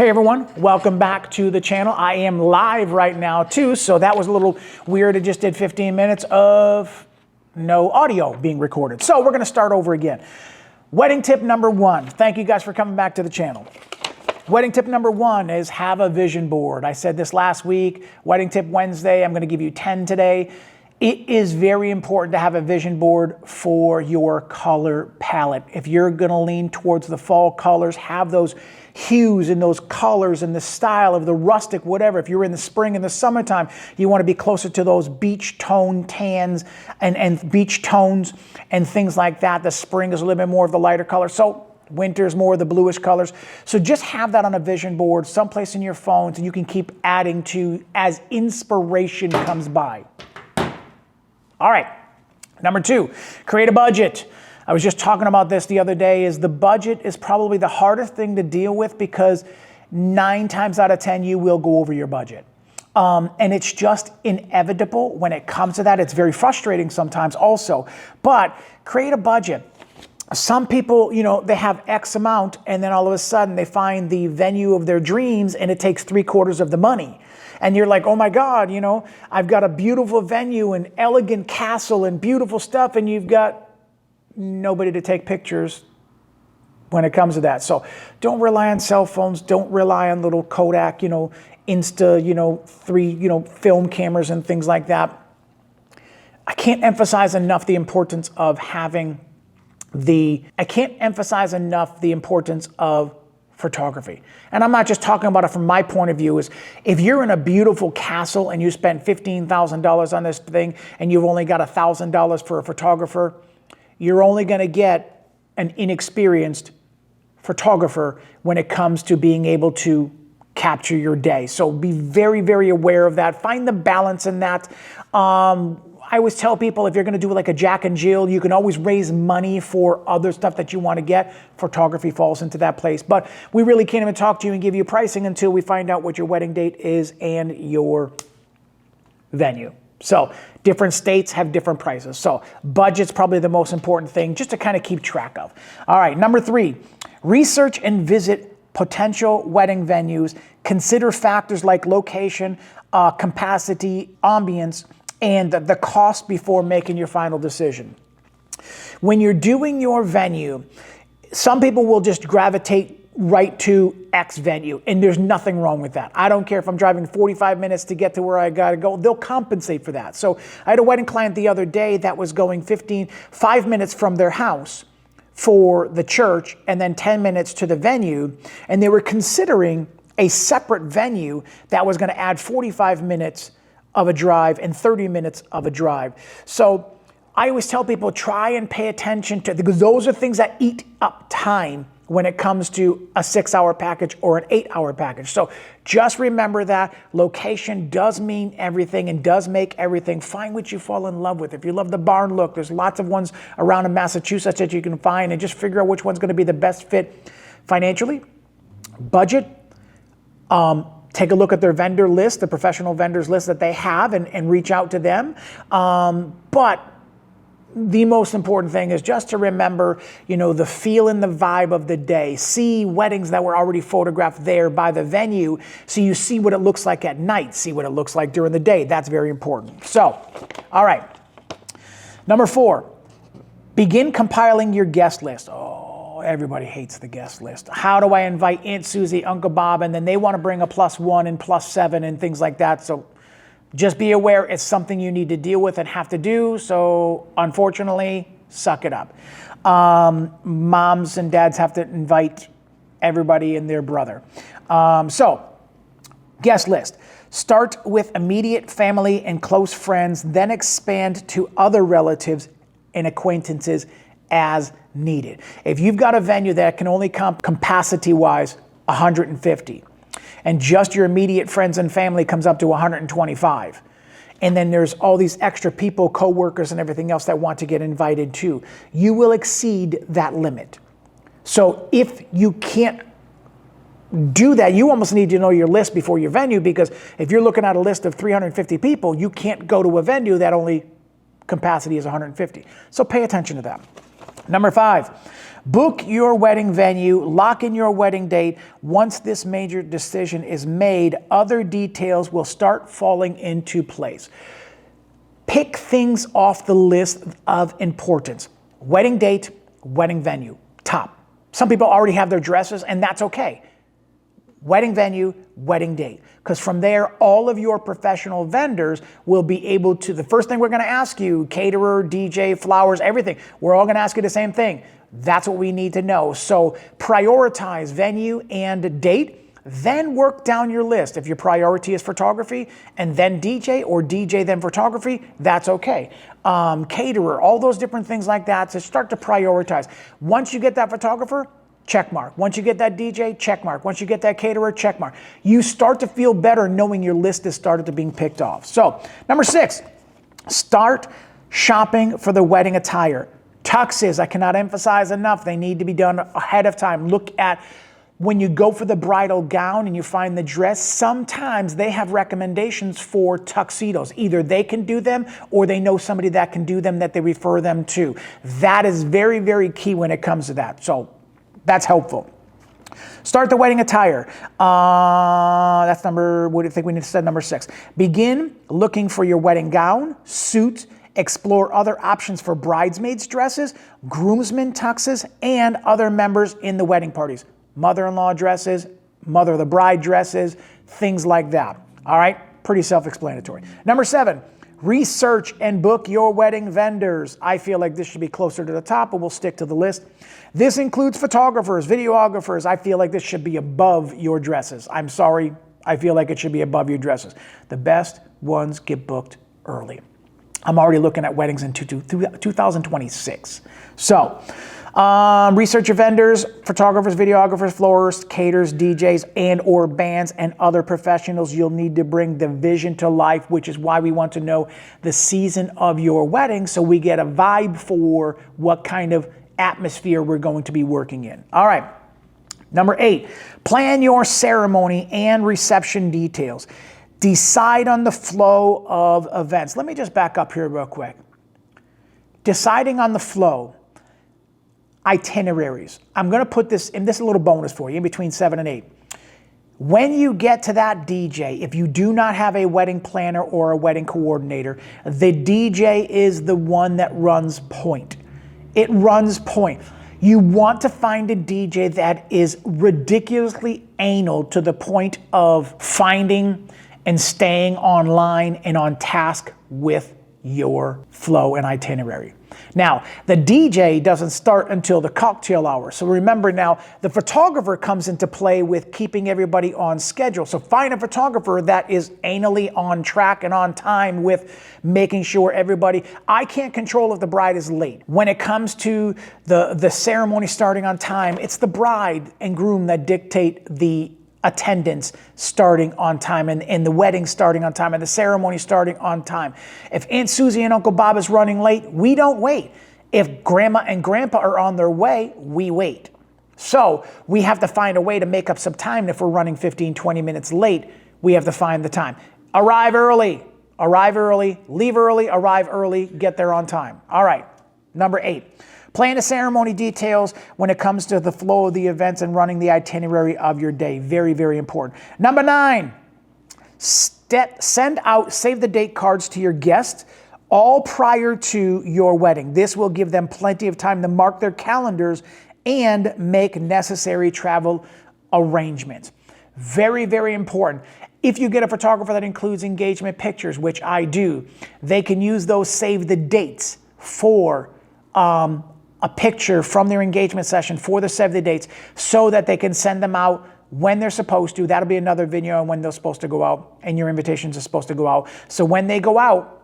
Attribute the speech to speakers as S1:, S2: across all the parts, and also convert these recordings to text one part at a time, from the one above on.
S1: Hey everyone, welcome back to the channel. I am live right now too, so that was a little weird. I just did 15 minutes of no audio being recorded. So we're gonna start over again. Wedding tip number one. Thank you guys for coming back to the channel. Wedding tip number one is have a vision board. I said this last week, wedding tip Wednesday, I'm gonna give you 10 today. It is very important to have a vision board for your color palette. If you're gonna lean towards the fall colors, have those hues and those colors and the style of the rustic, whatever. If you're in the spring and the summertime, you wanna be closer to those beach tone tans and beach tones and things like that. The spring is a little bit more of the lighter color. So winter's more of the bluish colors. So just have that on a vision board, someplace in your phones, and you can keep adding to as inspiration comes by. All right, number two, create a budget. I was just talking about this the other day, is the budget is probably the hardest thing to deal with because 9 times out of 10, you will go over your budget. And it's just inevitable when it comes to that. It's very frustrating sometimes also, but create a budget. Some people, they have X amount and then all of a sudden they find the venue of their dreams and it takes 3/4 of the money. And you're like, oh my God, I've got a beautiful venue and elegant castle and beautiful stuff, and you've got nobody to take pictures when it comes to that. So don't rely on cell phones. Don't rely on little Kodak, Insta, film cameras and things like that. I can't emphasize enough the importance of photography. And I'm not just talking about it from my point of view. Is if you're in a beautiful castle and you spent $15,000 on this thing and you've only got $1,000 for a photographer, you're only going to get an inexperienced photographer when it comes to being able to capture your day. So be very, very aware of that. Find the balance in that. I always tell people, if you're going to do like a Jack and Jill, you can always raise money for other stuff that you want to get. Photography falls into that place. But we really can't even talk to you and give you pricing until we find out what your wedding date is and your venue. So different states have different prices. So budget's probably the most important thing just to kind of keep track of. All right, number 3, research and visit potential wedding venues. Consider factors like location, capacity, ambience, and the cost before making your final decision. When you're doing your venue, some people will just gravitate right to X venue, and there's nothing wrong with that. I don't care if I'm driving 45 minutes to get to where I gotta go, they'll compensate for that. So I had a wedding client the other day that was going 5 minutes from their house for the church and then 10 minutes to the venue, and they were considering a separate venue that was gonna add 45 minutes of a drive and 30 minutes of a drive. So I always tell people, try and pay attention to, because those are things that eat up time when it comes to a 6-hour package or an 8-hour package. So just remember that location does mean everything and does make everything. Find what you fall in love with. If you love the barn look, there's lots of ones around in Massachusetts that you can find, and just figure out which one's gonna be the best fit financially. Budget, take a look at their vendor list, the professional vendors list that they have, and reach out to them. But the most important thing is just to remember, the feel and the vibe of the day. See weddings that were already photographed there by the venue, so you see what it looks like at night, see what it looks like during the day. That's very important. So, all right. Number 4, begin compiling your guest list. Everybody hates the guest list. How do I invite Aunt Susie, Uncle Bob, and then they want to bring a +1 and +7 and things like that. So just be aware it's something you need to deal with and have to do. So unfortunately, suck it up. Moms and dads have to invite everybody and their brother. So guest list. Start with immediate family and close friends, then expand to other relatives and acquaintances as needed. If you've got a venue that can only come capacity-wise 150, and just your immediate friends and family comes up to 125, and then there's all these extra people, co-workers and everything else that want to get invited too, you will exceed that limit. So if you can't do that, you almost need to know your list before your venue, because if you're looking at a list of 350 people, you can't go to a venue that only capacity is 150. So pay attention to that. Number 5, book your wedding venue, lock in your wedding date. Once this major decision is made, other details will start falling into place. Pick things off the list of importance. Wedding date, wedding venue, top. Some people already have their dresses, and that's okay. Wedding venue, wedding date. Because from there, all of your professional vendors will be able to, the first thing we're going to ask you, caterer, DJ, flowers, everything, we're all going to ask you the same thing. That's what we need to know. So prioritize venue and date. Then work down your list. If your priority is photography and then DJ, or DJ then photography, that's okay. Caterer, all those different things like that, to start to prioritize. Once you get that photographer, check mark. Once you get that DJ, check mark. Once you get that caterer, check mark. You start to feel better knowing your list has started to being picked off. So, number 6, start shopping for the wedding attire. Tuxes, I cannot emphasize enough, they need to be done ahead of time. Look at when you go for the bridal gown and you find the dress, sometimes they have recommendations for tuxedos. Either they can do them or they know somebody that can do them that they refer them to. That is very, very key when it comes to that. So that's helpful. Start the wedding attire. That's number, what do you think we need to set? Number 6. Begin looking for your wedding gown, suit. Explore other options for bridesmaids' dresses, groomsmen tuxes, and other members in the wedding parties. Mother-in-law dresses, mother of the bride dresses, things like that. All right, pretty self-explanatory. Number 7, research and book your wedding vendors. I feel like this should be closer to the top, but we'll stick to the list. This includes photographers, videographers. I feel like this should be above your dresses. I'm sorry, I feel like it should be above your dresses. The best ones get booked early. I'm already looking at weddings in 2026. So, research your vendors, photographers, videographers, florists, caterers, DJs, and or bands and other professionals. You'll need to bring the vision to life, which is why we want to know the season of your wedding so we get a vibe for what kind of atmosphere we're going to be working in. All right. Number 8, plan your ceremony and reception details. Decide on the flow of events. Let me just back up here real quick. Deciding on the flow, itineraries. I'm going to put this in, this is a little bonus for you, in between 7 and 8. When you get to that DJ, if you do not have a wedding planner or a wedding coordinator, the DJ is the one that runs point. It runs point. You want to find a DJ that is ridiculously anal to the point of finding and staying online and on task with your flow and itinerary. Now, the DJ doesn't start until the cocktail hour. So remember now, the photographer comes into play with keeping everybody on schedule. So find a photographer that is anally on track and on time with making sure everybody, I can't control if the bride is late. When it comes to the ceremony starting on time, it's the bride and groom that dictate the attendance starting on time and the wedding starting on time and the ceremony starting on time. If Aunt Susie and Uncle Bob is running late, we don't wait. If Grandma and Grandpa are on their way, we wait. So we have to find a way to make up some time. If we're running 15, 20 minutes late, we have to find the time. Arrive early, leave early, arrive early, get there on time. All right, number 8. Plan the ceremony details when it comes to the flow of the events and running the itinerary of your day. Very, very important. Number 9, send out save the date cards to your guests all prior to your wedding. This will give them plenty of time to mark their calendars and make necessary travel arrangements. Very, very important. If you get a photographer that includes engagement pictures, which I do, they can use those save the dates for a picture from their engagement session for the save the dates so that they can send them out when they're supposed to. That'll be another video on when they're supposed to go out and your invitations are supposed to go out. So when they go out,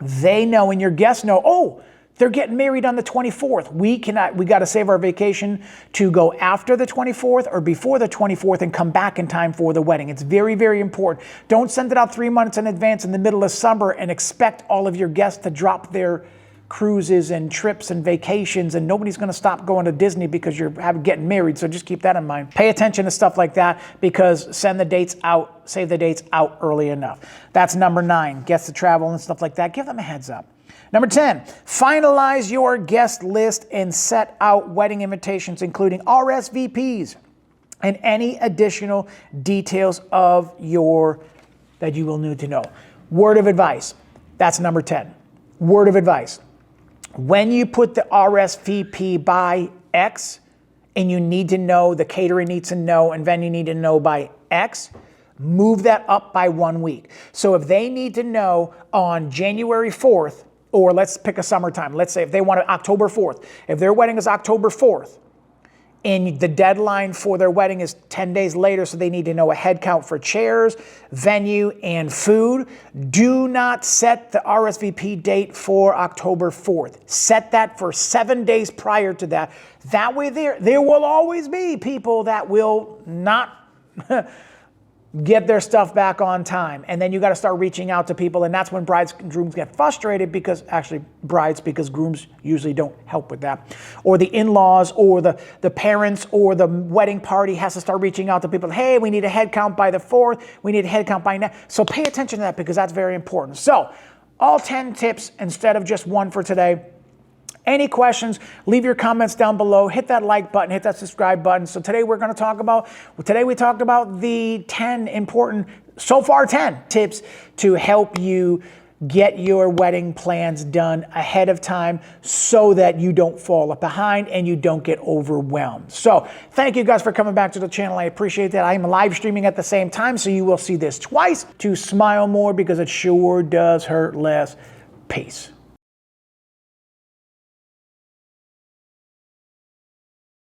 S1: they know and your guests know, oh, they're getting married on the 24th. We got to save our vacation to go after the 24th or before the 24th and come back in time for the wedding. It's very, very important. Don't send it out 3 months in advance in the middle of summer and expect all of your guests to drop their cruises and trips and vacations, and nobody's going to stop going to Disney because you're getting married. So just keep that in mind. Pay attention to stuff like that because save the dates out early enough. That's number 9. Guests to travel and stuff like that. Give them a heads up. Number 10, finalize your guest list and set out wedding invitations, including RSVPs and any additional details of that you will need to know. Word of advice. That's number 10. Word of advice. When you put the RSVP by X and you need to know, the catering needs to know, and venue need to know by X, move that up by 1 week. So if they need to know on January 4th, or let's pick a summertime. Let's say if they want it October 4th. If their wedding is October 4th, and the deadline for their wedding is 10 days later, so they need to know a head count for chairs, venue, and food, do not set the RSVP date for October 4th. Set that for 7 days prior to that. That way there will always be people that will not get their stuff back on time. And then you got to start reaching out to people. And that's when brides and grooms get frustrated, because grooms usually don't help with that. Or the in-laws or the parents or the wedding party has to start reaching out to people. Hey, we need a head count by the 4th. We need a head count by now. So pay attention to that, because that's very important. So all 10 tips instead of just one for today. Any questions, leave your comments down below. Hit that like button, hit that subscribe button. So today we talked about the 10 important, so far 10 tips to help you get your wedding plans done ahead of time so that you don't fall behind and you don't get overwhelmed. So thank you guys for coming back to the channel. I appreciate that. I am live streaming at the same time, so you will see this twice to smile more, because it sure does hurt less. Peace.